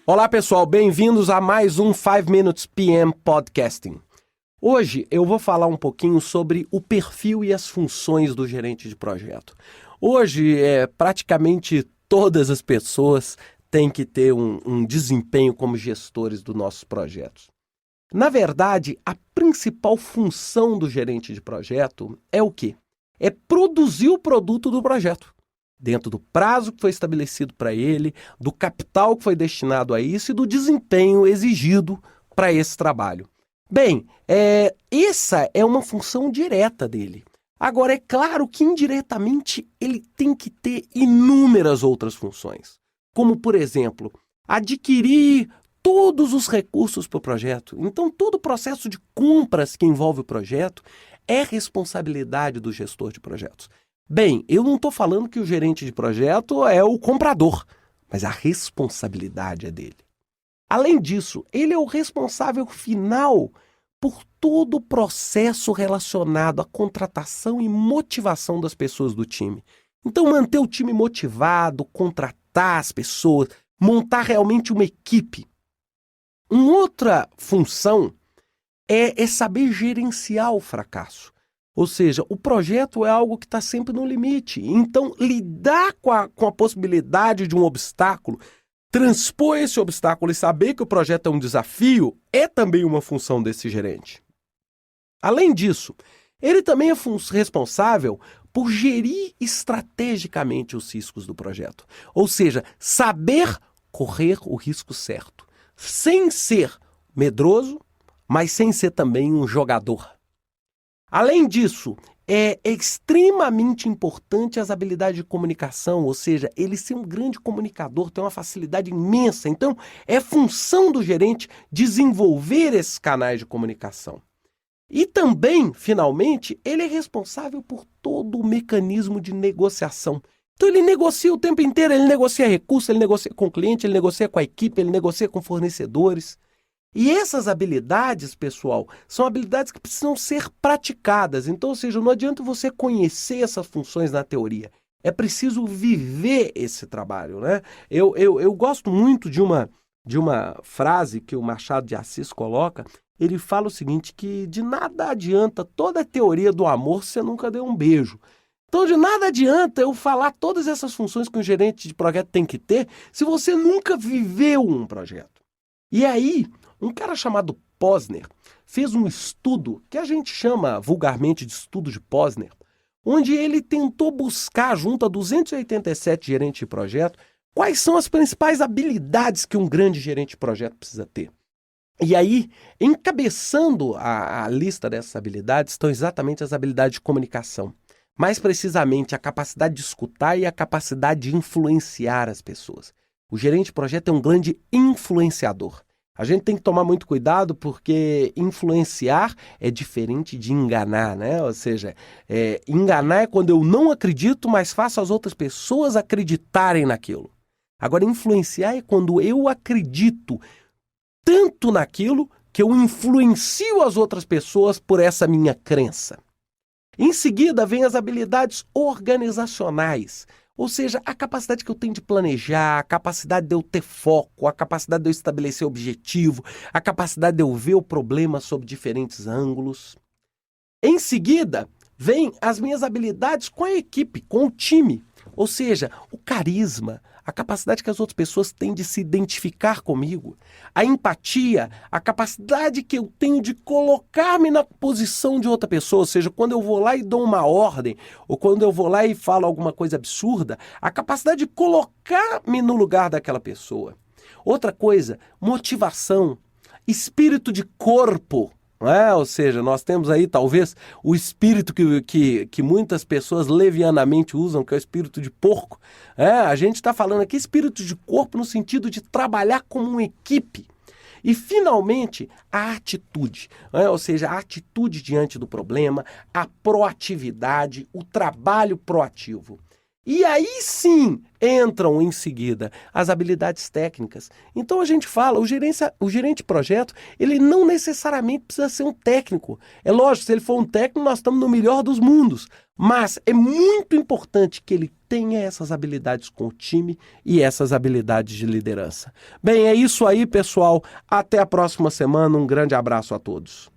Olá pessoal, bem-vindos a mais um 5 Minutes PM Podcasting. Hoje eu vou falar um pouquinho sobre o perfil e as funções do gerente de projeto. Hoje, praticamente todas as pessoas têm que ter um desempenho como gestores dos nossos projetos. Na verdade, a principal função do gerente de projeto é o quê? É produzir o produto do projeto, dentro do prazo que foi estabelecido para ele, do capital que foi destinado a isso e do desempenho exigido para esse trabalho. Bem, essa é uma função direta dele. Agora, é claro que indiretamente ele tem que ter inúmeras outras funções, como, por exemplo, adquirir todos os recursos para o projeto. Então, todo o processo de compras que envolve o projeto é responsabilidade do gestor de projetos. Bem, eu não estou falando que o gerente de projeto é o comprador, mas a responsabilidade é dele. Além disso, ele é o responsável final por todo o processo relacionado à contratação e motivação das pessoas do time. Então, manter o time motivado, contratar as pessoas, montar realmente uma equipe. Uma outra função é saber gerenciar o fracasso. Ou seja, o projeto é algo que está sempre no limite. Então, lidar com a possibilidade de um obstáculo, transpor esse obstáculo e saber que o projeto é um desafio, é também uma função desse gerente. Além disso, ele também é responsável por gerir estrategicamente os riscos do projeto. Ou seja, saber correr o risco certo, sem ser medroso, mas sem ser também um jogador. Além disso, é extremamente importante as habilidades de comunicação, ou seja, ele ser um grande comunicador, tem uma facilidade imensa. Então, é função do gerente desenvolver esses canais de comunicação. E também, finalmente, ele é responsável por todo o mecanismo de negociação. Então, ele negocia o tempo inteiro, ele negocia recursos, ele negocia com o cliente, ele negocia com a equipe, ele negocia com fornecedores. E essas habilidades, pessoal, são habilidades que precisam ser praticadas. Então, ou seja, não adianta você conhecer essas funções na teoria. É preciso viver esse trabalho, né? Eu gosto muito de uma frase que o Machado de Assis coloca. Ele fala o seguinte, que de nada adianta toda a teoria do amor se você nunca deu um beijo. Então, de nada adianta eu falar todas essas funções que um gerente de projeto tem que ter se você nunca viveu um projeto. E aí, um cara chamado Posner fez um estudo que a gente chama vulgarmente de estudo de Posner, onde ele tentou buscar, junto a 287 gerentes de projeto, quais são as principais habilidades que um grande gerente de projeto precisa ter. E aí, encabeçando a lista dessas habilidades, estão exatamente as habilidades de comunicação. Mais precisamente, a capacidade de escutar e a capacidade de influenciar as pessoas. O gerente de projeto é um grande influenciador. A gente tem que tomar muito cuidado porque influenciar é diferente de enganar, né? Ou seja, enganar é quando eu não acredito, mas faço as outras pessoas acreditarem naquilo. Agora, influenciar é quando eu acredito tanto naquilo que eu influencio as outras pessoas por essa minha crença. Em seguida, vem as habilidades organizacionais. Ou seja, a capacidade que eu tenho de planejar, a capacidade de eu ter foco, a capacidade de eu estabelecer objetivo, a capacidade de eu ver o problema sob diferentes ângulos. Em seguida, vem as minhas habilidades com a equipe, com o time. Ou seja, o carisma, a capacidade que as outras pessoas têm de se identificar comigo, a empatia, a capacidade que eu tenho de colocar-me na posição de outra pessoa, ou seja, quando eu vou lá e dou uma ordem, ou quando eu vou lá e falo alguma coisa absurda, a capacidade de colocar-me no lugar daquela pessoa. Outra coisa, motivação, espírito de corpo. Ou seja, nós temos aí talvez o espírito que muitas pessoas levianamente usam, que é o espírito de porco. A gente está falando aqui espírito de corpo no sentido de trabalhar como uma equipe. E, finalmente, a atitude, ou seja, a atitude diante do problema, a proatividade, o trabalho proativo. E aí sim entram em seguida as habilidades técnicas. Então a gente fala, o gerente de projeto, ele não necessariamente precisa ser um técnico. É lógico, se ele for um técnico, nós estamos no melhor dos mundos. Mas é muito importante que ele tenha essas habilidades com o time e essas habilidades de liderança. Bem, é isso aí, pessoal. Até a próxima semana. Um grande abraço a todos.